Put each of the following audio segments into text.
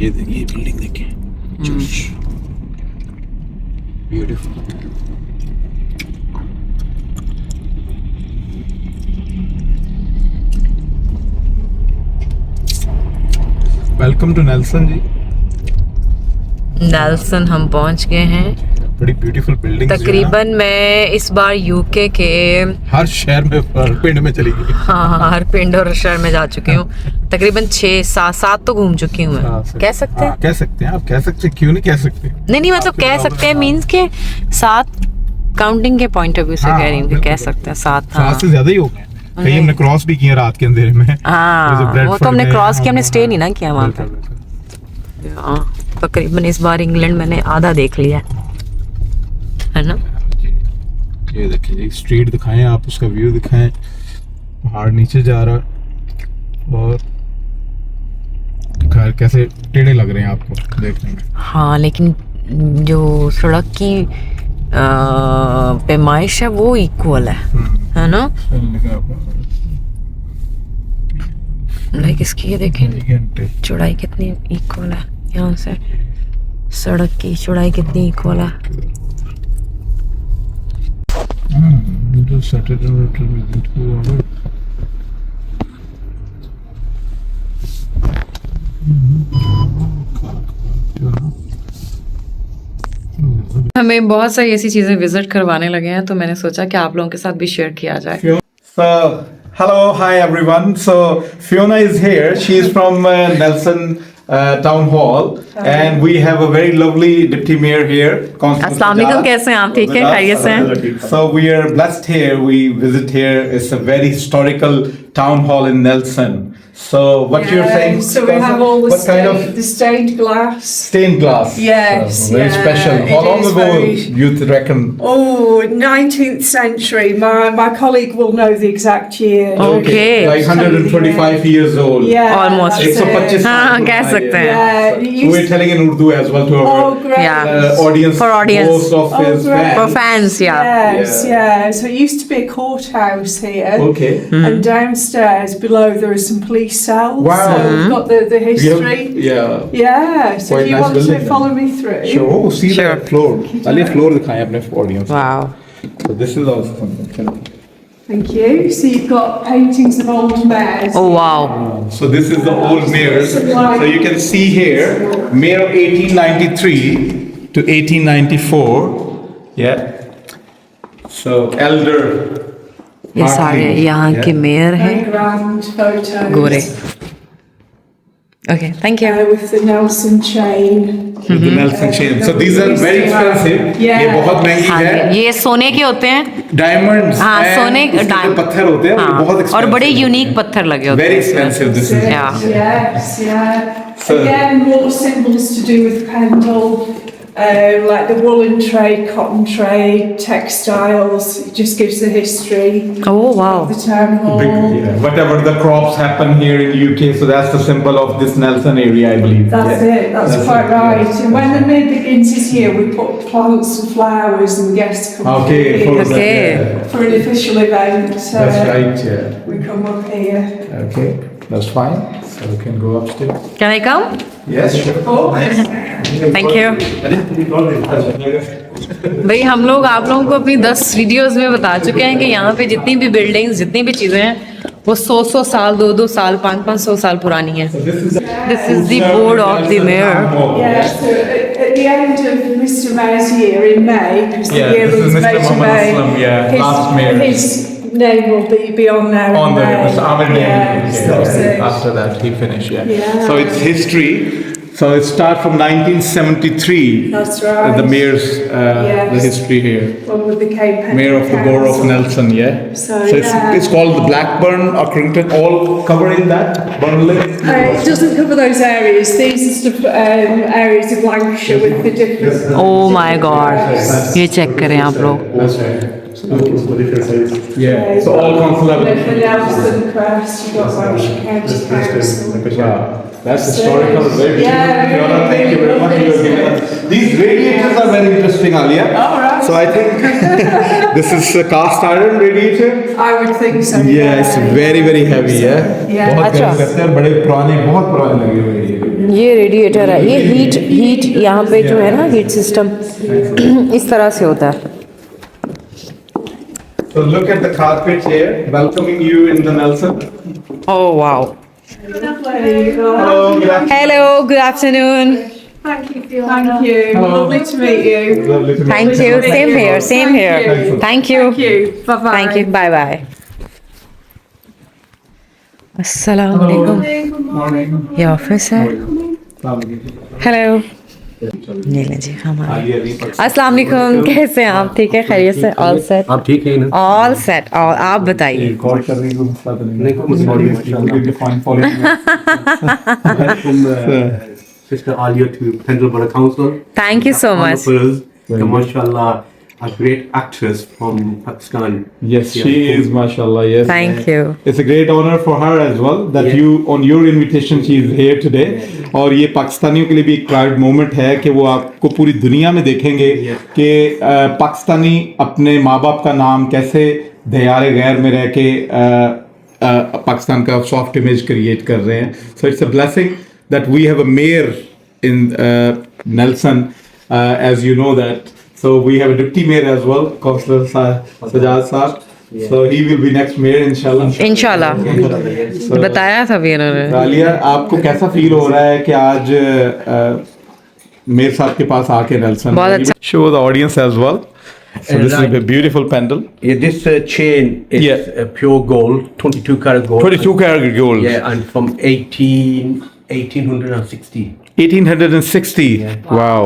ये देखिए, ये बिल्डिंग देखिए, church, beautiful. Welcome to Nelson ji. Nelson हम पहुंच गए हैं। बड़ी ब्यूटीफुल बिल्डिंग। तकरीबन मैं इस बार यूके के हर शहर में, हर पिंड में चली गई। हाँ, हर पिंड और शहर में जा चुकी हूँ। तकरीबन 6-7 तो घूम चुकी हूँ मैं। कह सकते हैं? कह सकते हैं, आप कह सकते हैं, क्यों नहीं कह सकते? नहीं, मतलब कह सकते हैं मीन्स के 7 काउंटिंग के पॉइंट ऑफ व्यू से कह रही हूँ कि कह सकते हैं 7। 7 से ज्यादा ही हो गए। कहीं हमने क्रॉस भी किया रात के अंधेरे में। हाँ, वो तो हमने क्रॉस किया, हमने स्टे नहीं ना किया वहाँ पे। तकरीबन इस बार इंग्लैंड मैंने आधा देख लिया है ना। ये देखिए, स्ट्रीट दिखाएं आप, उसका व्यू दिखाएं, पहाड़ नीचे जा रहा है और घर कैसे टेढ़े लग रहे हैं आपको देखने में। हाँ, लेकिन जो सड़क की पैमाइश है वो इक्वल है ना। लाइक इसकी ये देखें चौड़ाई कितनी इक्वल है, यहाँ से सड़क की चौड़ाई कितनी इक्वल है। हमें बहुत सारी ऐसी चीजें विजिट करवाने लगे हैं, तो मैंने सोचा कि आप लोगों के साथ भी शेयर किया जाए। So, hello, hi everyone. So Fiona is here. She is from Nelson Town Hall, and we have a very lovely deputy mayor here. अस्सलाम वालेकुम, कैसे हैं आप? ठीक है, खैरियत से हैं? So we are blessed here. We visit here. It's a very historical town hall in Nelson. So what you're saying? So we have all the stained glass. Stained glass. Yes, very special. How long ago you reckon? Oh, 19th century. My colleague will know the exact year. Okay. Like 125 years old. Yeah. Almost. 125 हाँ, कह सकते हैं। Yeah. We're telling in Urdu as well to our great. Yeah. audience. For audience. Most of his great. For fans. fans, yeah. Yes, yeah. So it used to be a courthouse here. Okay. And downstairs below there are some police cells. Wow. So we've got the history. Yeah. Yeah. So Quite if you nice want to building follow me through. Sure. Oh, see Sure. that floor. Ali floor दिखाएं अपने audience. Wow. So this is also something. Thank you. So you've got paintings of old mayors. Oh wow. So this is the old mayors. So you can see here, mayor of 1893 to 1894. Yeah. So elder. ये सारे यहाँ के mayor हैं, Very grand photos. Gore. Okay, thank you. With the Nelson chain. With the Nelson chain. So these are very expensive. Yeah. ये बहुत महंगी हाँ, है। ये सोने के होते हैं। Diamonds. हाँ, and सोने इसके जो पत्थर होते हैं वो हाँ, बहुत expensive. और बड़े यूनिक पत्थर लगे होते हैं। Very expensive. This is. Yeah. Yes, yeah. So- Again, more symbols to do with Pendle, like the woolen trade, cotton trade, textiles. It just gives the history Oh of wow. the town hall. Yeah. Whatever the crops happen here in UK, so that's the symbol of this Nelson area, I believe. That's it, that's quite right. And when the May begins this year, we put plants and flowers and guests come Okay. here Okay. for an official event. That's right. Yeah. We come up here. Okay. That's fine. So we can go upstairs. Can I come? Yes. Sure. Thank you. भाई हम लोग आप लोगों को अपनी 10 videos में बता चुके हैं कि यहाँ पे जितनी भी बिल्डिंग्स, जितनी भी चीजें हैं वो 100 साल, 200 साल, 500 साल पुरानी हैं। This is the board of the mayor. Yeah, so at the end of Mr. May's year in May, because the Yeah, year this is was Mr. May to Mohammed May, Aslam, yeah, last mayor. his name will be on there. On in the May. Mr. Amir name. Yeah, so that's it. After that, he finished. Yeah. Yeah. So it's history. So it starts from 1973. That's right. The mayor's Yes. the history here. When we became Pendle Mayor of the Borough of Council. Nelson. Yeah. So, it's, it's called the Blackburn or Crington. All covered in that Burnley. It doesn't cover those areas. These are sort of areas of Lancashire with the different. Oh my God. ये check करें आप लोग। That's right. Yeah. So all council The level. Nelson Crest, you've got Lancashire County Council. Wow. That's historical. Very beautiful. Yeah, Fiona, thank you very much. You have given us. These radiators are very interesting, Alia. All right. So I think this is a cast iron radiator. I would think so. Yeah, it's very very heavy. Yeah. Yeah. बहुत अच्छा। गर्म करते हैं और बड़े पुराने बहुत पुराने लगे हुए हैं ये। ये रेडिएटर है, ये हीट यहाँ पे जो है ना हीट सिस्टम इस तरह से होता है। So look at the carpet here, welcoming you in the Nelson. Oh wow. Hello, good afternoon. Hello, good afternoon. Thank you. Lovely to meet you. Lovely to meet Thank you. Same here. Same here. Thank you. Thank you. Bye bye. Thank you. Bye bye. Assalamu alaikum. Morning. ये office है। Hello. ये ले जी हमारे। अस्सलाम वालेकुम, कैसे हैं आप? ठीक है, खैरियत से? All set? आप ठीक है ना? All set. और आप बताइए। कॉल कर रही हूँ मसला तो नहीं, कोई मसला नहीं। From Sister Alia to Pendle Borough Council. Thank you so much. MashaAllah, a great actress from Pakistan. Yes, she is, mashallah. Yes. Thank you. It's a great honor for her as well that Yeah. you, on your invitation, she is here today. और ये पाकिस्तानियों के लिए भी एक proud moment है कि वो आपको पूरी दुनिया में देखेंगे Yeah. कि पाकिस्तानी अपने माँ बाप का नाम कैसे दयारे गैर में रह के पाकिस्तान का सॉफ्ट इमेज क्रिएट कर रहे हैं. So it's a blessing that we have a mayor in Nelson, as you know that. So we have a deputy mayor as well, Councillor Sajjad Saab. So he will be next mayor inshallah. इंशाल्लाह। So, बताया था भी इन्होंने। आलिया, आपको कैसा feel हो रहा है कि आज मेयर साहब के पास आके नेल्सन? बहुत अच्छा। Show the audience as well. So this is a beautiful pendle. Yeah, this chain is Yeah. pure gold, 22 karat gold. 22 karat gold. Yeah, and from 1860. 1860. Yeah. Wow.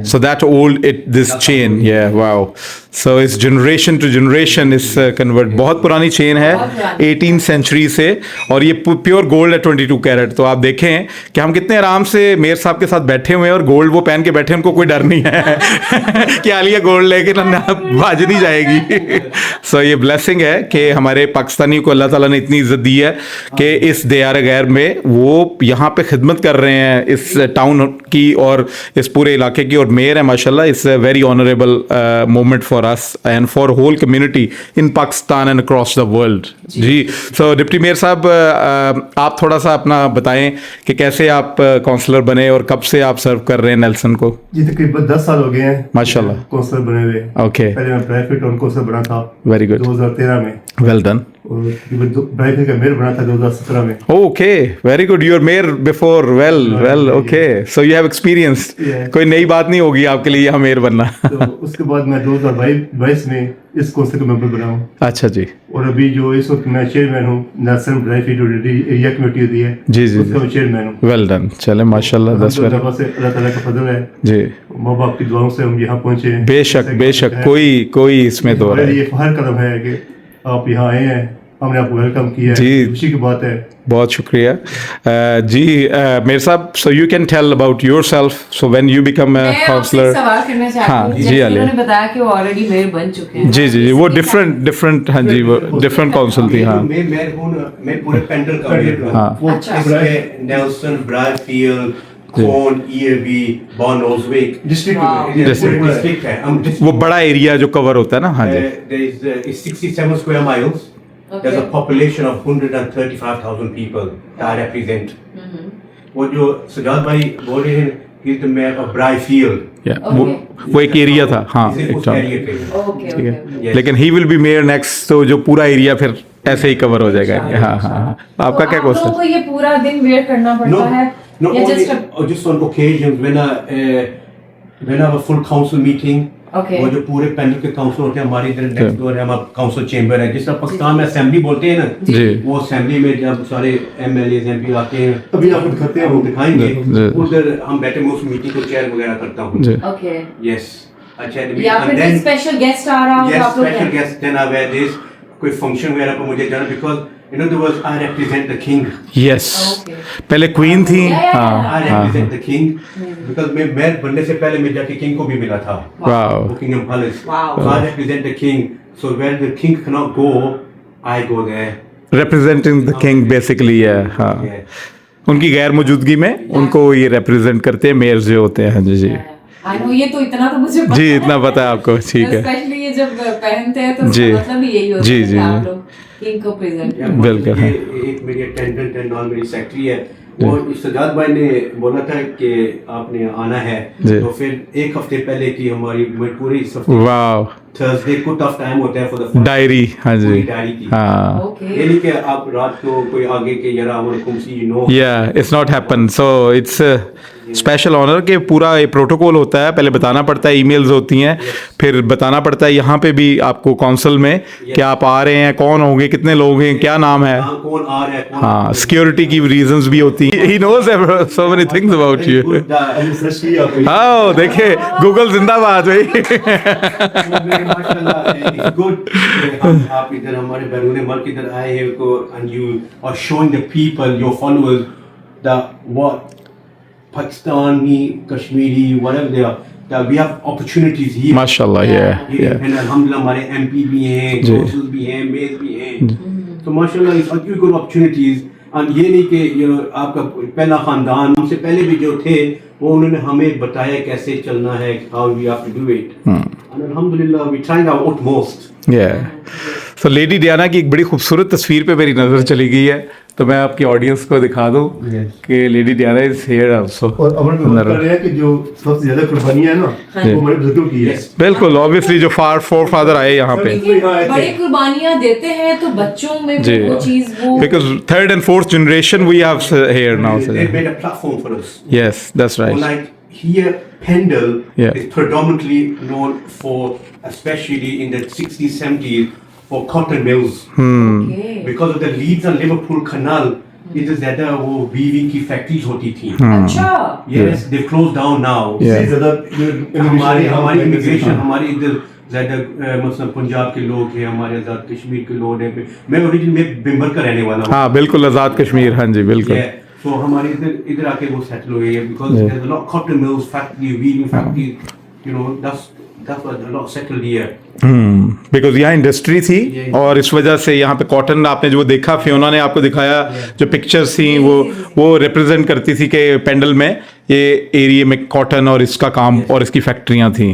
So that old this chain, yeah, wow. So it's generation to generation is convert. बहुत पुरानी chain है 18th century से और ये pure gold है 22 carat. तो आप देखें कि हम कितने आराम से मेयर साहब के साथ बैठे हुए हैं और गोल्ड वो पहन के बैठे हैं, उनको कोई डर नहीं है कि आलिया गोल्ड लेके ना बाज नहीं जाएगी. सो ये ब्लेसिंग है कि हमारे पाकिस्तानी को अल्लाह ताला ने इतनी इज्जत दी है कि इस दयार गैर में वो यहाँ पे खिदमत कर रहे हैं इस टाउन की और इस पूरे इलाके की. और मेयर है माशाल्लाह. It's a very honourable moment for us and for whole community in Pakistan and across the world. जी. सो डिप्टी मेयर साहब, आप थोड़ा सा अपना बताएं कि कैसे आप काउंसलर बने और कब से आप सर्व कर रहे हैं नेल्सन को? जी तकरीबन 10 साल हो गए हैं माशाल्लाह. काउंसलर बने हुए. Okay. पहले मैं प्राइवेट और काउंसलर बना था वेरी गुड. 2013 में वेल डन. और तकरीबन प्राइवेट का मेयर बना था 2017 में. Okay, very good. You are mayor before. Well, okay. So you have experience. Yeah. कोई नई बात नहीं होगी आपके लिए यहाँ मेयर बनना. तो उसके बाद मैं 2022 में इस काउंसिल का मेंबर बना हूँ. अच्छा जी. और अभी जो इस वक्त मैं चेयरमैन हूँ नेल्सन प्राइवेट एरिया कमेटी होती है जी जी उसका मैं चेयरमैन हूँ. Well done. चले माशाल्लाह. दस वेल. अल्लाह ताला का फजल है. जी. माँ बाप की दुआओं से हम यहाँ पहुँचे हैं. बेशक कोई इसमें तो हमारे लिए हर कदम है कि आप यहाँ आए हैं, हमने आपको वेलकम किया है. जी. खुशी की बात है. बहुत शुक्रिया. जी मेयर साहब, so you can tell about yourself. So when you become a councillor. सवाल करना चाहती हाँ, हूँ. जी, जैसे आलिया. उन्होंने बताया कि वो ऑलरेडी मेयर बन चुके हैं. जी जी वो डिफरेंट हाँ जी वो डिफरेंट काउंसिल थी. हाँ मैं पूरे पेंडल का मेयर हूँ. हाँ. इसमें नेल्सन, ब्राइफील्ड, कॉन, ईएवी, बॉर्नोल्सविक डिस्ट्रिक्ट है. हम वो बड़ा एरिया जो कवर होता है ना. हाँ जी. there is 67 square miles. There's a population of 135,000 people that I represent. वो जो सजाद भाई बोल रहे हैं कि तो मैं ब्राइफील्ड. Yeah, वो एक एरिया था. हाँ एक टाउन. ठीक है. लेकिन he will be mayor next. तो जो पूरा एरिया फिर ऐसे ही कवर हो जाएगा. हाँ हाँ. आपका क्या क्वेश्चन? को ये पूरा दिन वेट करना पड़ता है No, या only just on occasions when I have a full council meeting. Okay. वो जो पूरे पैनल के काउंसिल होते हैं हमारे इधर नेक्स्ट डोर है हमारा काउंसिल चेंबर है. जिस तरह पाकिस्तान में असेंबली बोलते हैं ना, जी. वो असेंबली में जब सारे एमएलए एमपी आते हैं अभी आपको दिखाते हैं. हम दिखाएंगे. जी. उधर हम बैठे मैं उस मीटिंग को चेयर वगैरह करता हूँ. जी. ओके. यस. अच्छा. या फिर कोई स्पेशल गेस्ट आ रहा होगा आप लोग special guest then I wear this कोई फंक्शन वगैरह पर मुझे जाना because in other words I represent the king. Yes. Okay. पहले क्वीन थी. हाँ I represent the king because मैं मेयर बनने से पहले मैं जाके किंग को भी मिला था. Wow. Buckingham Palace. Wow. So I represent the king. So where the king cannot go, I go there. Representing the king basically है. हाँ. उनकी गैर मौजूदगी में उनको ये रिप्रेजेंट करते हैं मेयर जो होते हैं. हाँ जी जी आई नो. ये तो इतना तो मुझे पता जी. है. इतना पता है आपको. ठीक है. स्पेशली ये जब पहनते हैं तो जी. मतलब ही यही होता जी, है कि जी, आप जी. लोग किंग को प्रेजेंट Yeah, बिल्कुल. ये एक मेरी अटेंडेंट है, नॉन मेरी सेक्रेटरी है. वो सजाद भाई ने बोला था कि आपने आना है, जी। तो फिर एक हफ्ते पहले की हमारी पूरी इस हफ्ते वाह, थर्सडे को टफ टाइम होता है फॉर द डायरी, हाँ जी, पूरी डायरी की। हाँ, ओके ये नहीं कि आप रात को कोई आगे के यार I want see you know, yeah, it's not happen, so it's a special honour के पूरा ये प्रोटोकॉल होता है, पहले बताना पड़ता है, ईमेल्स होती हैं, फिर बताना पड़ता है यहाँ पे भी आपको काउंसिल में कि आप आ रहे हैं, कौन होंगे, कितने लोग हैं, क्या नाम है, कौन आ रहा है, कौन हाँ, सिक्योरिटी की रीजंस भी होती हैं, he knows so many things about you. अभी सर्च किया आपको हाँ, देखिए गूगल जिंदाबाद भाई। गुड। आप इधर हमारे बैरून मुल्क इधर आए हैं को and you are showing the people your followers the what Pakistani, Kashmiri, whatever they are, that we have opportunities here. माशाल्लाह, yeah. And alhamdulillah हमारे MP भी हैं, councils भी हैं, mayors भी हैं, तो माशाल्लाह it's a good opportunities। और ये नहीं कि आपका पहला खानदान हमसे पहले भी जो थे वो उन्होंने हमें बताया कैसे चलना है, how we have to do it, and alhamdulillah we trying our utmost। So lady Diana की एक बड़ी खूबसूरत तस्वीर पे मेरी नज़र चली गई है, तो मैं आपकी ऑडियंस को दिखा दूं कि lady Diana is here also. और अमर में बात कर रहे हैं कि जो सबसे ज्यादा कुर्बानियां है ना वो हमारे बुजुर्गों की है। बिल्कुल, ऑब्वियसली जो फोरफादर आए यहाँ पे, बड़ी कुर्बानियां देते हैं तो बच्चों में जी, भी वो चीज वो because third and fourth generation we have here now. They made a platform for us। Yes, that's right. Like here, Pendle Yeah. is predominantly known for, especially in the 60s, 70s, for cotton mills. Okay. Because of the Leeds and Liverpool Canal, इधर ज्यादा वो weaving की factories होती थी। अच्छा Yes, they've closed down now। Yeah. ज्यादा हमारी immigration हमारे इधर ज्यादा मतलब पंजाब के लोग हैं, हमारे आजाद कश्मीर के लोग हैं। मैं ओरिजिन में बिम्बर का रहने वाला हूँ। हाँ बिल्कुल, आज़ाद कश्मीर, हाँ जी बिल्कुल। So हमारे इधर आके वो सेटल हुए हैं because there's a lot of cotton mills, factory, weaving factories, that's what a lot settled here। Because यहाँ इंडस्ट्री थी और इस वजह से यहाँ पे कॉटन, आपने जो देखा, फियोना ने आपको दिखाया जो पिक्चर्स थी वो रिप्रेजेंट करती थी कि पेंडल में ये एरिया में कॉटन और इसका काम और इसकी फैक्ट्रियाँ थी।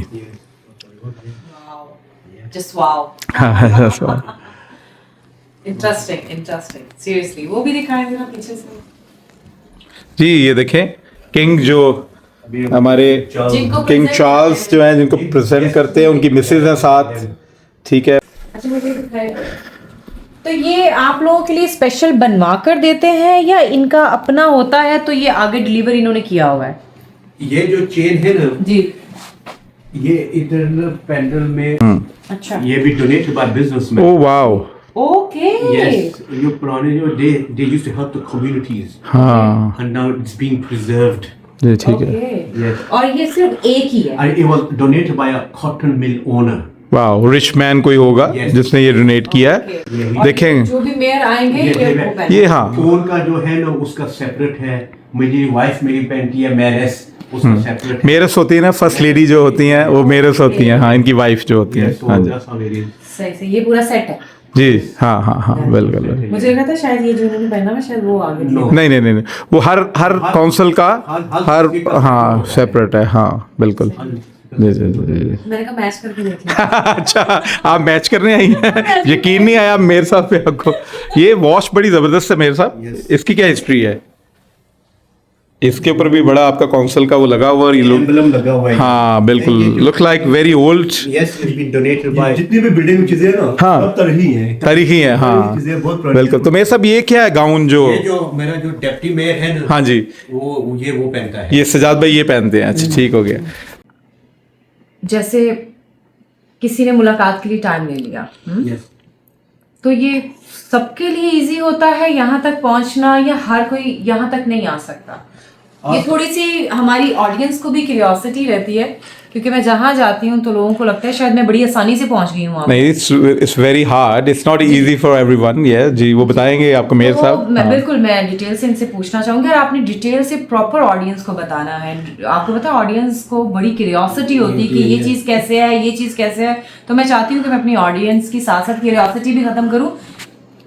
जस्ट वाओ, हाँ, इंटरेस्टिंग सीरियसली। वो भी दिखाएं जरा पीछे से। जी ये देखें, किंग जो हमारे जिनको किंग present चार्ल्स करते जो हैं, जिनको प्रेजेंट करते हैं, उनकी मिसेज हैं साथ, ठीक है। अच्छा मुझे दिखाएं। तो ये आप लोगों के लिए स्पेशल बनवा कर देते हैं या इनका अपना होता है तो ये आगे डिलीवर इन्होंने किया हुआ है? ये जो चेन है ना, जी ये इधर पेंडल में अच्छा, ये भी donated bye businessman. Oh wow, okay Yes, ये पुराने जो they used to help the communities, हाँ and now it's being preserved। जी ठीक है। Yes, और ये सिर्फ एक ही है? and it was donated by a cotton mill owner। Wow, rich man कोई होगा Yes. जिसने ये डोनेट किया है। और देखें जो भी मेयर आएंगे ये वो पहने। ये, हाँ फोन का जो है ना उसका सेपरेट है। मेरी वाइफ मेरी पहनती है मैरेस, उसका सेपरेट है। मेरस होती है ना, फर्स्ट लेडी जो होती हैं वो मेरस होती हैं, हाँ, इनकी वाइफ जो होती है। Yes, so हाँ जी that's how it is। सही से, ये पूरा सेट है। जी, हाँ हाँ हाँ, बिल्कुल बिल्कुल। मुझे लगा था शायद ये जो इन्होंने पहना है शायद वो आगे No। नहीं नहीं नहीं नहीं, वो हर काउंसिल का हर हाँ सेपरेट है, हाँ बिल्कुल। जी जी जी जी। मैंने कहा मैच करके देख लिया। अच्छा, आप मैच करने आई हैं? यकीन नहीं आया मेरे साथ पे आपको। ये वॉच बड़ी जबरदस्त है मेरे साथ। इसकी क्या हिस्ट्री है? इसके ऊपर भी बड़ा आपका काउंसिल का वो लगा हुआ और ये लोग, एम्बलम लगा हुआ है। हाँ बिल्कुल, look like very old. Yes, it's been donated by। जितनी भी बिल्डिंग में चीजें हैं ना हाँ। सब तरही हैं। तारीखी है, हाँ चीजें बहुत पुरानी बिल्कुल। तो मेरे साहब ये क्या है गाउन जो, ये जो मेरा जो डेप्टी मेयर है ना, हाँ जी, वो पहनता है। ये सजाद भाई ये पहनते हैं। अच्छा ठीक हो गया। जैसे किसी ने मुलाकात के लिए टाइम ले लिया, Yes। तो ये सबके लिए इजी होता है यहाँ तक पहुँचना या हर कोई यहाँ तक नहीं आ सकता? ये थोड़ी सी हमारी ऑडियंस को भी क्यूरियोसिटी रहती है क्योंकि मैं जहाँ जाती हूँ तो लोगों को लगता है शायद मैं बड़ी आसानी से पहुँच गई हूँ वहाँ। नहीं, it's very hard, it's not easy for everyone. ये जी वो बताएंगे आपको मेयर तो साहब। मैं हाँ। बिल्कुल मैं डिटेल से इनसे पूछना चाहूंगी और आपने डिटेल से प्रॉपर ऑडियंस को बताना है। आपको पता है ऑडियंस को बड़ी क्यूरियोसिटी होती है कि ये चीज़ कैसे है, ये चीज़ कैसे है। तो मैं चाहती हूँ कि मैं अपनी ऑडियंस की साथ साथ क्यूरियोसिटी भी ख़त्म करूँ।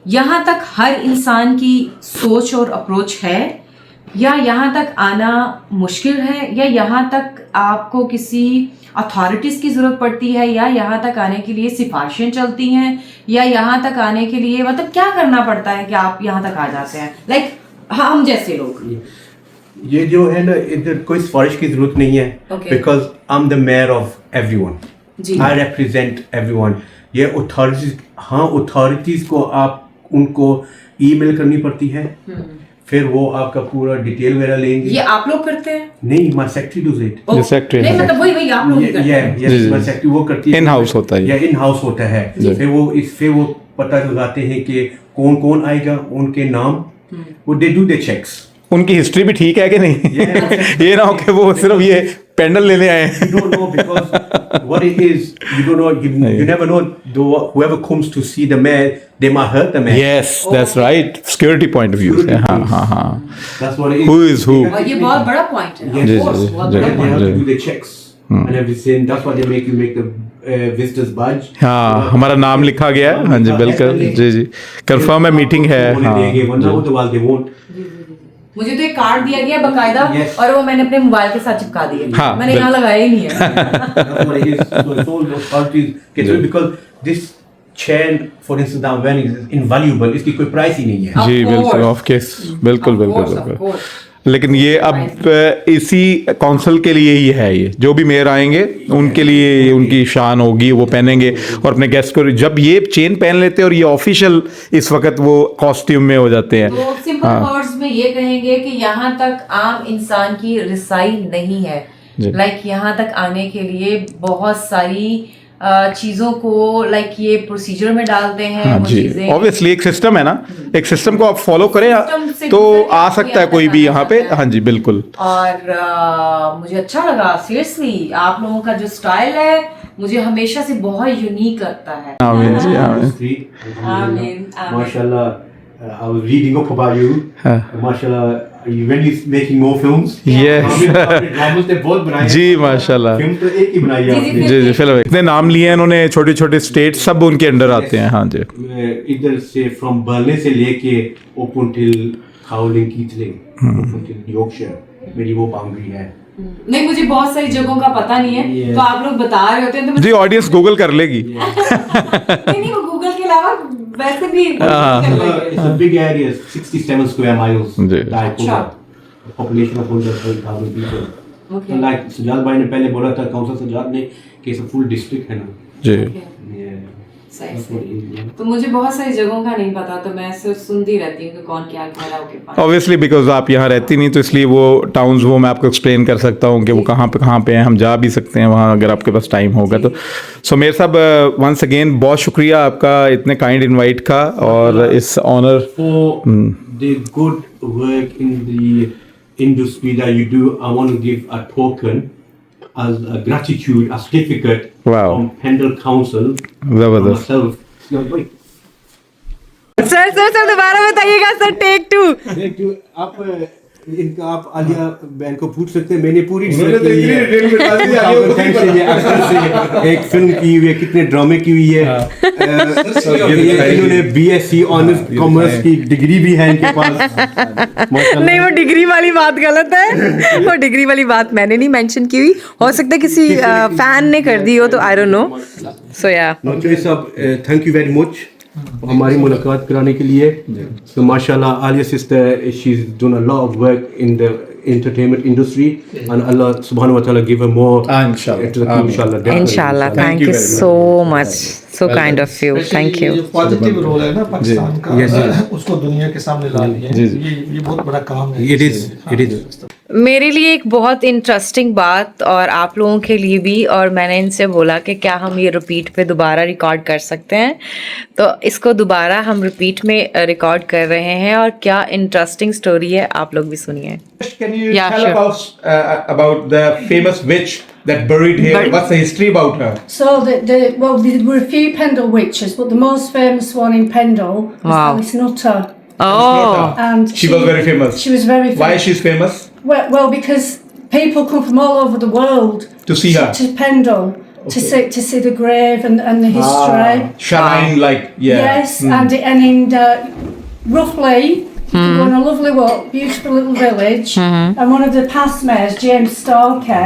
यहाँ तक हर इंसान की सोच और अप्रोच है या यहाँ तक आना मुश्किल है या यहाँ तक आपको किसी अथॉरिटीज़ की ज़रूरत पड़ती है या यहाँ तक आने के लिए सिफारिशें चलती हैं या यहाँ तक आने के लिए मतलब क्या करना पड़ता है कि आप यहाँ तक आ जाते हैं? लाइक हाँ, हम जैसे लोग। ये जो है ना, इधर कोई सिफारिश की जरूरत नहीं है, Okay. Because I am the mayor of everyone, जी। I represent everyone. ये अथॉरिटीज, हाँ अथॉरिटीज को आप उनको ईमेल करनी पड़ती है, फिर वो आपका पूरा डिटेल वगैरह लेंगे। ये आप लोग करते हैं? नहीं, माय सेक्रेटरी डूज इट। ये secretary नहीं, है। मतलब वही आप लोग ही करते हैं। जी, जी। माय सेक्रेटरी वो करती है। In-house होता है ये। या इन हाउस होता है। फिर वो पता लगाते हैं कि कौन कौन आएगा, उनके नाम, वो दे डू द चेक्स। उनकी हिस्ट्री भी ठीक है कि नहीं? ये ना हो कि वो सिर्फ ये पेंडल लेने आए हैं। You don't know, because what it is, you don't know, you never know, though, whoever comes to see the mayor, they might hurt the mayor. Yes, that's right. Security point of view से, हाँ हाँ हाँ। That's what it is. Who is who? और ये बहुत बड़ा point है। Yes, Of course, जी, बहुत जी, बड़ा They point have है। to do the checks and everything. That's why they make the visitors badge. हाँ, हमारा नाम लिखा गया है। हाँ जी, बिल्कुल। जी जी, कंफर्म है, मीटिंग है। उन्हें हाँ देंगे, वरना otherwise they won't. मुझे तो एक कार्ड दिया गया बकायदा, Yes. और वो मैंने अपने मोबाइल के साथ चिपका दिया। हाँ, मैंने यहाँ लगाया ही नहीं है। That's what it is. So it's all the authorities get through, because this chain, for instance, now when is invaluable, इसकी कोई प्राइस ही नहीं है। जी, Of बिल्कुल, course. ऑफ केस, बिल्कुल Of बिल्कुल course, of बिल्कुल। course. लेकिन ये अब इसी काउंसिल के लिए ही है, ये जो भी मेयर आएंगे उनके लिए ये उनकी शान होगी, वो पहनेंगे और अपने गेस्ट को जब ये चेन पहन लेते हैं और ये ऑफिशियल इस वक्त वो कॉस्ट्यूम में हो जाते हैं। तो सिंपल वर्ड्स में ये कहेंगे कि यहाँ तक आम इंसान की रिसाई नहीं है। जी। लाइक यहाँ तक आने के लिए बहुत सारी चीजों को लाइक ये प्रोसीजर में डालते हैं। हाँ वो जी, चीजें ऑब्वियसली एक सिस्टम है ना, एक सिस्टम को आप फॉलो करें System से तो गुजर के आ आपको सकता है यहाँ कोई तक भी आना यहाँ पे। चाहता है। हाँ जी, बिल्कुल। और मुझे अच्छा लगा सीरियसली, आप लोगों का जो स्टाइल है मुझे हमेशा से बहुत यूनिक लगता है। आमीन जी, आमीन। Street, आमीन, आमीन। Mashallah, I was reading up about you. हाँ। Mashallah, when you making more films? Yes. आपने dramas ने बहुत बनाए हैं। जी, माशाल्लाह। फिल्म तो एक ही बनाई है जी, जी, आपने। जी जी, फिल्म इतने नाम लिए हैं इन्होंने, छोटे छोटे स्टेट सब उनके अंडर आते हैं। हाँ जी, इधर से फ्रॉम बर्लिन से लेके up until Howling Keatling, up until Yorkshire, मेरी वो बाउंड्री है। नहीं, मुझे बहुत सारी जगहों का पता नहीं है, Yeah. तो आप लोग बता रहे होते हैं तो जी ऑडियंस गूगल कर लेगी। नहीं, वो गूगल के अलावा वैसे भी कर लेंगे। It's a big area, 67 square miles. जी। अच्छा। Population of 130,000 people. Okay. So like Sajjad भाई ने पहले बोला था, काउंसिल सजाद ने, कि इस फुल डिस्ट्रिक्ट है ना। जी, Yeah. सही That's what it is, yeah. तो मुझे बहुत सारी जगहों का नहीं पता, तो मैं सिर्फ सुनती रहती हूँ कि कौन क्या कह रहा है के पास। ऑब्वियसली बिकॉज आप यहाँ रहती नहीं, तो इसलिए वो टाउन्स वो मैं आपको एक्सप्लेन कर सकता हूँ कि वो कहाँ पे हैं, हम जा भी सकते हैं वहाँ अगर आपके पास टाइम होगा तो। सो मेयर साहब, वंस अगेन बहुत शुक्रिया आपका इतने काइंड इनवाइट का और इस honour. For the good work in the industry that you do, I want to give a token as a gratitude, a certificate Wow. from Pendle Council. जबरदस्त। Myself. Sir दोबारा बताइएगा सर, टेक 2। आप इनका आप आलिया बहन को पूछ सकते हैं, मैंने पूरी उन्होंने तो इतनी डिटेल में बता दी, आलिया को नहीं पता। एक फिल्म की हुई है, कितने ड्रामे की हुई है। इन्होंने BSc ऑनर्स कॉमर्स की डिग्री भी है इनके पास। नहीं, वो डिग्री वाली बात गलत है। वो डिग्री वाली बात मैंने नहीं मेंशन की हुई, हो सकता है किसी फैन ने कर दी हो, तो आई डोंट नो। सो या नौचोई साहब, थैंक यू वेरी मच हमारी मुलाकात कराने के लिए। तो माशाल्लाह, Alia sister, she is doing a lot of work in the entertainment industry, and Allah subhanahu wa ta'ala give her more Inshallah. to the crew, inshallah, definitely. इंशाल्लाह। Thank thank you you very so much, so kind of you, thank you. Positive role है ना पाकिस्तान का, Yes, yes. उसको दुनिया के सामने ला लिया जी, है। जी। ये बहुत बड़ा काम है। It is, it is. मेरे लिए एक बहुत इंटरेस्टिंग बात, और आप लोगों के लिए भी, और मैंने इनसे बोला कि क्या हम ये रिपीट पे दोबारा रिकॉर्ड कर सकते हैं, तो इसको दोबारा हम रिपीट में रिकॉर्ड कर रहे हैं, और क्या इंटरेस्टिंग स्टोरी है, आप लोग भी सुनिए। Can you Yeah, tell sure. about the famous witch that buried here? Buried- What's the history about her? So there were a few Pendle witches, but the most famous one in Pendle was Wow. Alice Nutter. Oh, And She was very famous. She was very famous. Why she's famous? Well, because people come from all over the world To see her. to Pendle to see the grave and the history. Shrine, like, yeah. Yes, and in roughly, you go on a lovely walk, beautiful little village, and one of the past mayors, James Starkey,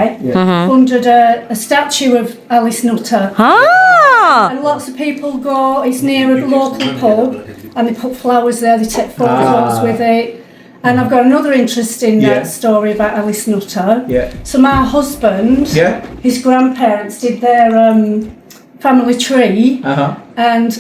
funded a statue of Alice Nutter. ah, And lots of people go, it's near a local pub, and they put flowers there, they take photos with it. And I've got another interesting Yeah. story about Alice Nutter. Yeah. So my husband, Yeah. his grandparents did their family tree, and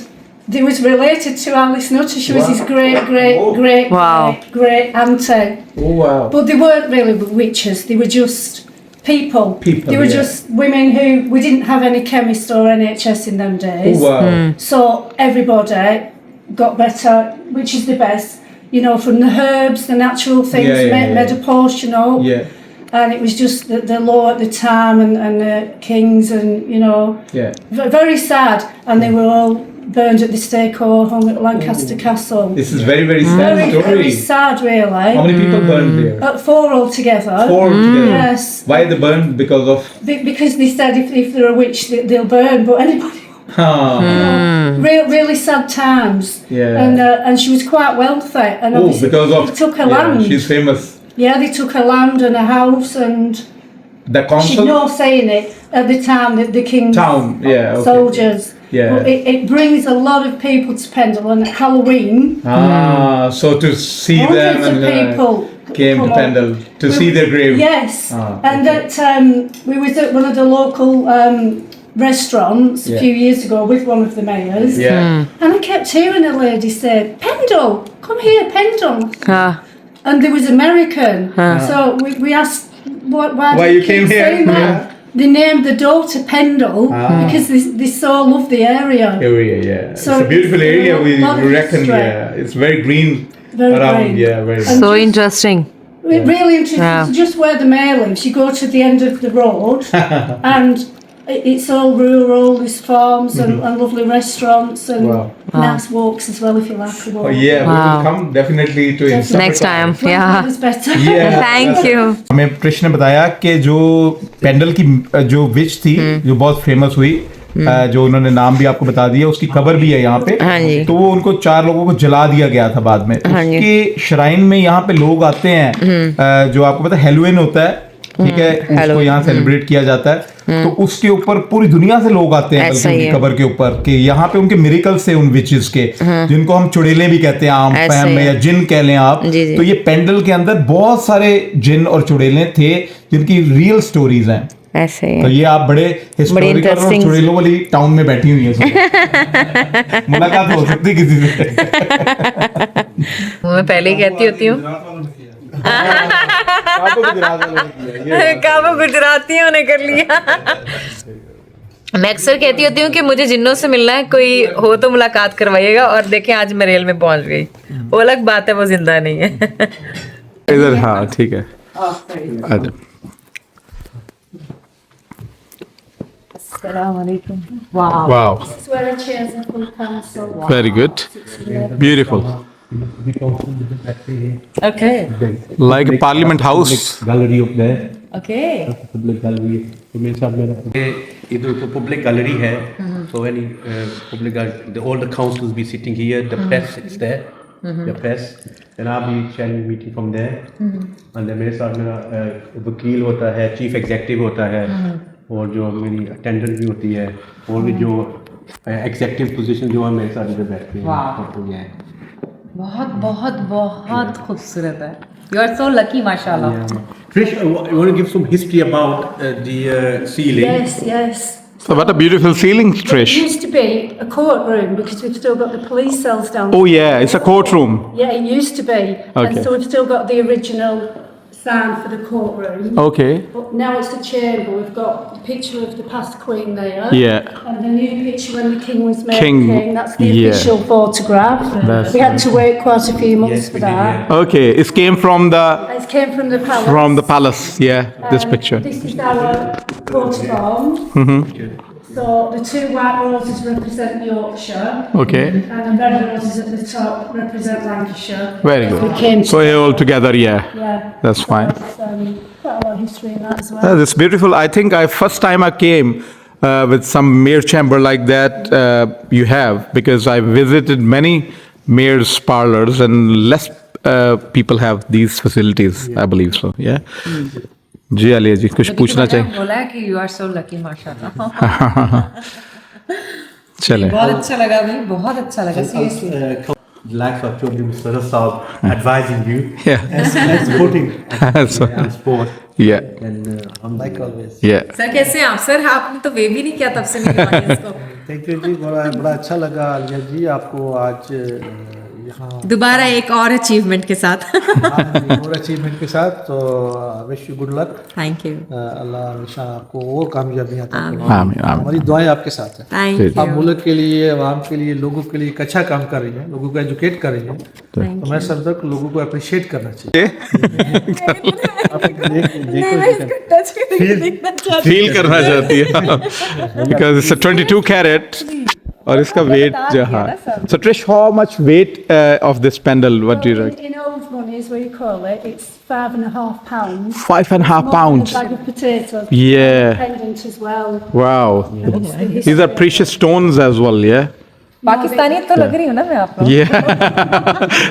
they was related to Alice Nutter. She was his great Wow. great auntie. Oh wow. But they weren't really witches. They were just people. People, They were yeah. just women who we didn't have any chemist or NHS in them days. Oh wow. So everybody got better, which is the best. You know, from the herbs, the natural things, made a potion, you know. Yeah. And it was just the law at the time and the kings and, you know, Yeah. very sad. And they were all burned at the stake or hung at Lancaster Castle. This is very very sad Very, story. very sad, really. How many people burned there? 4 altogether. 4 together. Yes. Why they burned? Because of. Because they said if they're a witch, they'll burn. But anybody, really sad times. Yeah. And she was quite wealthy. And Oh, obviously because of. they took her yeah, land. she's famous. Yeah, they took her land and her house, and The she'd council. no say in it at the time that the king's Town. Yeah. Okay. soldiers. Yeah. But it brings a lot of people to Pendle, and at Halloween, So to see them hundreds of and people came to come up. Pendle to see their grave. Yes, Ah, and that we was at one of the local restaurants a Yeah. few years ago with one of the mayors, Yeah. and I kept hearing a lady say, "Pendle, come here, Pendle," Ah. and there was American. So we asked, why Why do you keep came here? saying that? Yeah. They named the daughter Pendle because they so love the area. Area, yeah. So it's a beautiful it's area. a We lot of reckon, history. yeah. It's very green Very around. green. Yeah, very. And So just- interesting. Really interesting. Yeah. It's just where the mayor lives. You go to the end of the road, and it's all rural. There's farms and lovely restaurants and Wow. nice walks as well if you like to walk. Oh yeah, we Wow. will come definitely to in Next time. Yeah. It's better. Yeah. Thank you. हमें कृष्ण ने बताया कि जो पेंडल की जो विच थी जो बहुत फेमस हुई जो उन्होंने नाम भी आपको बता दिया उसकी कबर भी है यहाँ पे हाँ जी। तो वो उनको 4 लोगों को जला दिया गया था बाद में हाँ जी। उसके श्राइन में यहाँ पे लोग आते हैं जो आपको पता है हेलोइन होता है ठीक है उसको Halloween, यहाँ सेलिब्रेट किया जाता है तो उसके ऊपर पूरी दुनिया से लोग आते हैं ऐसा बल्कि ही उनकी है। कबर के ऊपर कि यहाँ पे उनके मिरेकल्स है उन विचेस के जिनको हम चुड़ैलें भी कहते हैं आम ऐसा फहम ही में है। या जिन कह लें आप जी, जी। तो ये पेंडल के अंदर बहुत सारे जिन और चुड़ैलें थे जिनकी रियल स्टोरीज हैं ऐसे ही तो है। ये आप बड़े हिस्टोरिकल और interesting- चुड़ैलों वाली टाउन में बैठी हुई हैं मुलाकात हो सकती है किसी से मैं पहले ही कहती होती हूँ काबू गुजरातियों ने कर लिया मैं अक्सर कहती होती हूँ कि मुझे जिन्नों से मिलना है कोई हो तो मुलाकात करवाइएगा और देखें आज मैं रेल में पहुंच गई वो अलग बात है वो जिंदा नहीं है इधर हाँ ठीक है आ जाओ Wow, This is where the chairs are full council. very good, beautiful, okay like a parliament house. gallery up there. Okay Public gallery. तो मेरे साथ मेरा इधर तो public gallery है. So any public gallery, all the councils be sitting here. The press is there. The press. And I'll be chairing meeting from there. And then मेरे साथ मेरा वकील होता है, chief executive होता है, और जो मेरी attendant भी होती है, और भी जो executive position जो है मेरे साथ इधर बैठते हैं. तो ये है. बहुत बहुत बहुत खूबसूरत है यू आर सो लकी माशाल्लाह Trish, I want to give some history about the ceiling. Yes, yes. So what a beautiful ceiling, It Trish. used to be a courtroom because we've still got the police cells down. Oh yeah, it's a courtroom. Yeah, it used to be. Okay. And so we've still got the original sign for the courtroom. Okay. But now it's the chamber. We've got the picture of the past queen there. Yeah. And the new picture when the king was made King, king. That's the yeah. official photograph. That's We had to wait quite a few months Yes, for we did, that. yeah. Okay, it came from the It came from the palace. palace. Yeah, this picture. This is our coat of arms. So the 2 white roses represent Yorkshire. Okay, And the red roses at the top represent Lancashire. very We good. came So here all together, yeah. yeah. That's fine. That's, quite a lot of history in that as well. That's beautiful. I think first time I came with some mayor chamber like that you have because I visited many mayor's parlors and less people have these facilities. I believe so. Yeah. जी आलिया जी कुछ पूछना चाहिए बोला है कि you are so lucky माशाल्लाह चले बहुत अच्छा लगा भाई बहुत अच्छा लगा seriously likes of Chaudhry Musarraf Saab advising you Yeah. and supporting So, and sport. yeah. And Like always. Yeah. Sir कैसे हैं आप सर? आपने तो वेव ही नहीं किया तब से मेरे audience को। थैंक यू जी, बड़ा अच्छा लगा आलिया जी आपको आज यहाँ दोबारा एक और अचीवमेंट के साथ। और अचीवमेंट के साथ। तो wish you good luck. Thank you. अल्लाह हमेशा आपको और कामयाबियाँ अता करे। आमीन आमीन। हमारी दुआएं आपके साथ है। थैंक आप यू। मुल्क के लिए, अवाम के लिए, लोगों के लिए एक अच्छा काम कर रही हैं, लोगों को एजुकेट कर रही हैं। तो मैं समझता हूँ कि लोगों को अप्रिशिएट करना चाहिए। फील करना चाहती है बिकॉज इट्स 22 कैरेट और इसका वेट जो हाँ so Trish how much weight of this pendant what do you write In old money, as we call it, it's 5.5 pounds. 5.5 pounds. A bag of potatoes. Yeah. Pendant as well. Wow, these are precious stones as well, yeah. Pakistani तो लग रही हूँ ना मैं आपको? Yeah.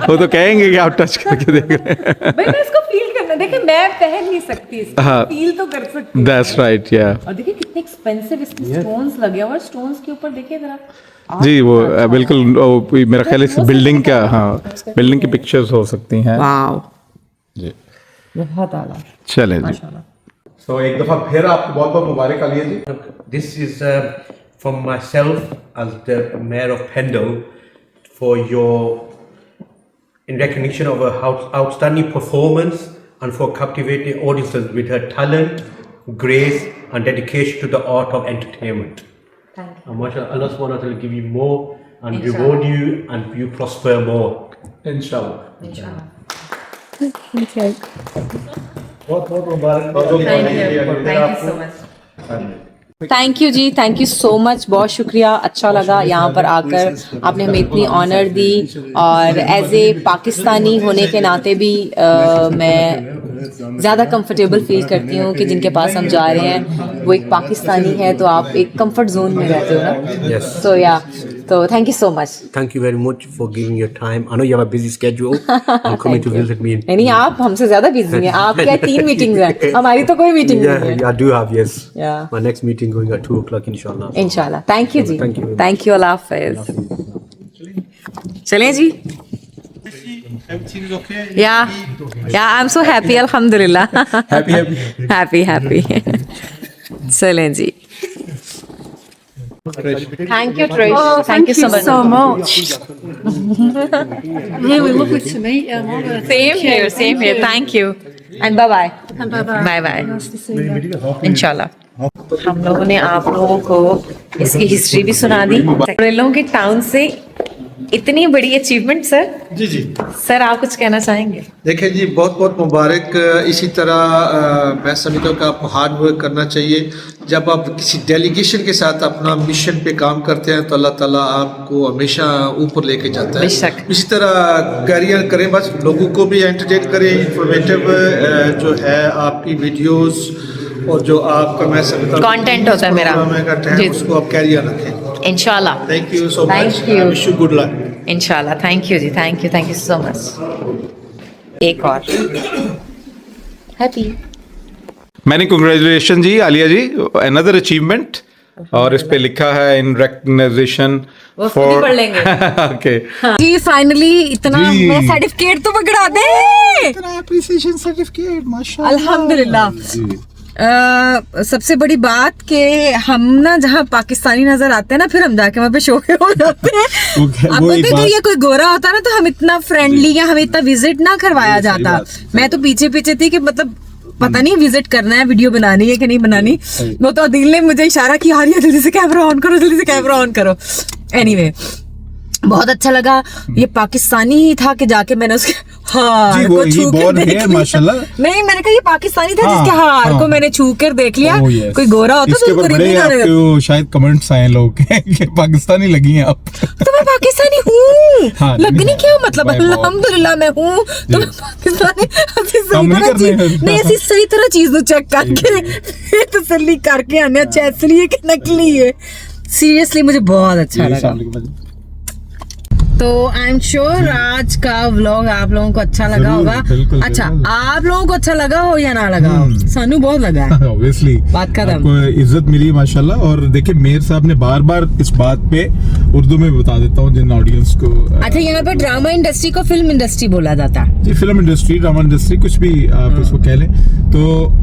वो तो कहेंगे कि आप टच करके देख रहे हैं। भाई मैं इसको फील करना, देखिए मैं पहन नहीं सकती इसको, हाँ। फील तो कर सकती हूँ। That's right, yeah. और देखिए कितने एक्सपेंसिव इसमें स्टोन्स लगे हैं, और स्टोन्स के ऊपर देखिए जरा। जी वो बिल्कुल मेरा ख्याल है बिल्डिंग का हाँ बिल्डिंग की पिक्चर्स हो सकती हैं। वाओ, जी बहुत आला। चले जी। तो एक दफा फिर आपको बहुत बहुत मुबारक आलिया जी। This is from myself as the mayor of Pendle for your in recognition of her outstanding performance and for captivating audiences with her talent, grace and dedication to the art of entertainment. Thank you. And mashallah, Allah subhanahu wa ta'ala give you more and reward you and you prosper more. इंशाल्लाह। बहुत बहुत मुबारक। Thank you so much. Thank you जी, thank you so much, बहुत शुक्रिया। अच्छा लगा यहाँ पर आकर, आपने हमें इतनी ऑनर दी, और एज ए पाकिस्तानी होने के नाते भी मैं ज़्यादा कंफर्टेबल फील करती हूँ कि जिनके पास हम जा रहे हैं वो एक पाकिस्तानी है, तो आप एक कंफर्ट जोन में रहते हो ना। Yes. तो तो thank you so much. Thank you very much for giving your time. I know you have a busy schedule and coming to visit me. नहीं, आप हमसे ज़्यादा बिजी हैं, आप क्या 3 मीटिंग्स हैं, हमारी तो कोई मीटिंग Yeah, नहीं है। I do have, yes. Yeah. My next meeting going at 2 o'clock, inshallah. इंशाल्लाह। थैंक यू जी, Thank you. थैंक यू, अल्लाह हाफिज़। चलें जी। Yeah I am so happy, अल्हम्दुलिल्लाह। Happy happy. चलें जी। Thank you, Trish. Oh, thank you so much. Really lovely to meet you. Mother. Same here, same here. Thank you. And bye bye. And bye-bye. Bye bye. Nice to see you. इंशाल्लाह। हम लोगों ने आप लोगों को इसकी history भी सुना दी। इन लोगों के टाउन से इतनी बड़ी अचीवमेंट। सर जी जी, सर आप कुछ कहना चाहेंगे? देखिए जी, बहुत बहुत मुबारक। इसी तरह मैं समझता हूँ कि आपको हार्ड वर्क करना चाहिए। जब आप किसी डेलीगेशन के साथ अपना मिशन पे काम करते हैं तो अल्लाह ताला आपको हमेशा ऊपर लेके जाता है। बेशक। इसी तरह कैरियर करें, बस लोगों को भी एंटरटेन करें। इंफॉर्मेटिव जो है आपकी वीडियोस और जो आपका मैं समझता हूँ Content होता है मेरा। जी। उसको आप कैरियर रखें। इंशाल्लाह। Thank you so much. Thank you. Wish you good luck. इंशाल्लाह। थैंक यू जी, थैंक यू सो मच। एक और हैप्पी। मैंनी कंग्रेचुलेशन जी आलिया जी, अनदर अचीवमेंट। और इस पे लिखा है इन रिकग्नाइजेशन वो खुद ही पढ़ लेंगे। ओके जी फाइनली इतना मैं सर्टिफिकेट तो पकड़ा दे। इतना एप्रिसिएशन सर्टिफिकेट, माशाल्लाह। अल्हम्दुलिल्लाह। सबसे बड़ी बात कि हम ना जहाँ पाकिस्तानी नजर आते हैं ना, फिर हम जाके वहाँ पे शो हो जाते हैं। आपको तो ये कोई गोरा होता ना तो हम इतना फ्रेंडली या हमें इतना विजिट ना करवाया जाता। मैं तो पीछे पीछे थी कि मतलब पता नहीं विजिट करना है, वीडियो बनानी है कि नहीं बनानी। वो तो अदील ने मुझे इशारा किया, आ रही है, जल्दी से कैमरा ऑन करो, जल्दी से कैमरा ऑन करो। एनीवे बहुत अच्छा लगा। ये पाकिस्तानी ही था कि जाके मैंने उसके हार को छू कर देख लिया। माशाल्लाह। नहीं, मैंने कहा ये पाकिस्तानी था जिसके हार को मैंने छू कर देख लिया। कोई गोरा होता इसके ऊपर बड़े आपको शायद कमेंट्स आए लोग कि पाकिस्तानी लगी हैं आप। तो मैं पाकिस्तानी हूँ। हाँ, लगनी क्या मतलब, अल्हम्दुलिल्लाह मैं हूँ। तो मैं पाकिस्तानी नहीं, ऐसी सही तरह चीज को चेक करके तसल्ली करके आने अच्छा, इसलिए कि नकली है। सीरियसली मुझे बहुत अच्छा लगा। तो आई एम श्योर आज का व्लॉग आप लोगों को अच्छा लगा होगा। बिल्कुल, अच्छा, बिल्कुल। आप लोगों को अच्छा लगा हो या ना लगा हो, सानू बहुत लगा है। ऑब्वियसली बात खत्म। आपको इज्जत मिली माशाल्लाह। और देखिए मेयर साहब ने बार बार इस बात पे उर्दू में बता देता हूँ जिन ऑडियंस को। अच्छा, यहाँ पे ड्रामा इंडस्ट्री को फिल्म इंडस्ट्री बोला जाता है। जी, फिल्म इंडस्ट्री, ड्रामा इंडस्ट्री, कुछ भी आप इसको कह लें, तो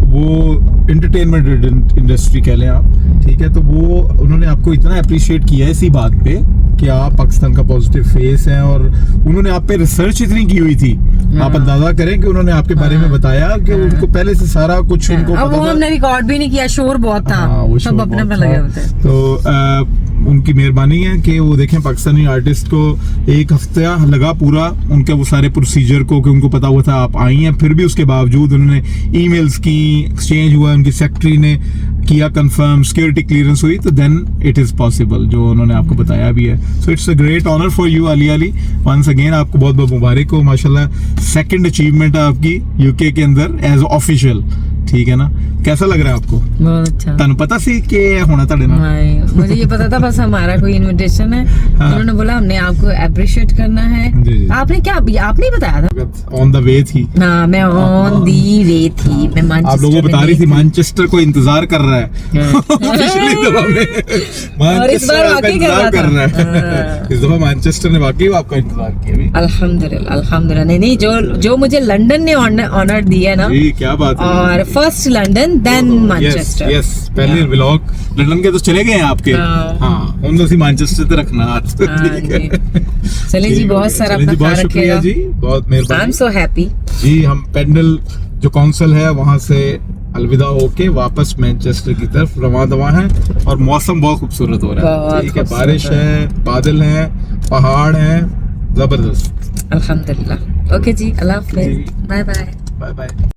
वो एंटरटेनमेंट इंडस्ट्री कह लें आप, ठीक है। तो वो उन्होंने आपको इतना अप्रिशिएट किया है इसी बात पे कि आप पाकिस्तान का पॉजिटिव फेस हैं, और उन्होंने आप पे रिसर्च इतनी की हुई थी। आप अंदाजा करें कि उन्होंने आपके बारे में बताया कि उनको पहले से सारा कुछ उनको अब वो पता था। हमने रिकॉर्ड भी नहीं किया, शोर बहुत था, हाँ, वो सब शोर अपने बहुत में लगे था। होते हैं। तो उनकी मेहरबानी है कि वो देखें पाकिस्तानी आर्टिस्ट को एक हफ्ता लगा पूरा उनके वो सारे प्रोसीजर को, कि उनको पता हुआ था आप आई हैं, फिर भी उसके बावजूद उन्होंने ईमेल्स की एक्सचेंज हुआ, उनकी सेक्रेटरी ने किया कंफर्म, सिक्योरिटी क्लियरेंस हुई, तो देन इट इज पॉसिबल, जो उन्होंने आपको बताया भी है। So it's a great honour for you Ali Ali. Once again आपको बहुत बहुत मुबारक हो माशाल्लाह। सेकंड अचीवमेंट है आपकी यूके के अंदर एज ऑफिशियल, ठीक है ना। कैसा लग रहा है आपको? बहुत अच्छा। ਤੁਹਾਨੂੰ पता सी कि होना ਤੁਹਾਡੇ ਨਾਲ? नहीं, मुझे ये पता था बस हमारा कोई इनविटेशन है, हाँ। उन्होंने बोला हमने आपको अप्रिशिएट करना है। जी, जी। आपने क्या, आपने ही बताया था? ऑन द वे थी। ना, मैं ऑन दी वे थी, मैं मैनचेस्टर आप लोगों को बता में रही थी नहीं मैनचेस्टर को इंतजार कर रहा है पिछली दफा में और इस बार मैनचेस्टर आपका वाकई कर इंतजार रहा कर रहा था। है। इस दफा मैनचेस्टर ने वाकई आपका इंतजार किया भी। अल्हम्दुलिल्लाह, अल्हम्दुलिल्लाह। नहीं, जो मुझे लंदन ने ऑनर दिया ना, जी, क्या बात है। और first London then yes Manchester. Yes, पहले व्लॉग लंदन के तो चले गए हैं आपके। हाँ। हाँ, हम तो मैनचेस्टर से रखना आज। हाँ ठीक है। जी। चलें जी, ठीक बहुत है। सारा चलें जी, अपना बहुत ख्याल शुक्रिया रखिएगा। जी, बहुत आई एम मेहरबानी सो हैप्पी। जी। हम पेंडल जो काउंसिल है वहां से अलविदा होके वापस मैनचेस्टर की तरफ रवां दवा है, और मौसम बहुत खूबसूरत हो रहा है, बहुत ठीक है। खूबसूरत बारिश है, बादल हैं, पहाड़ हैं, जबरदस्त। अल्हम्दुलिल्लाह। ओके जी, अल्लाह हाफिज़, जी। Bye bye. Bye bye.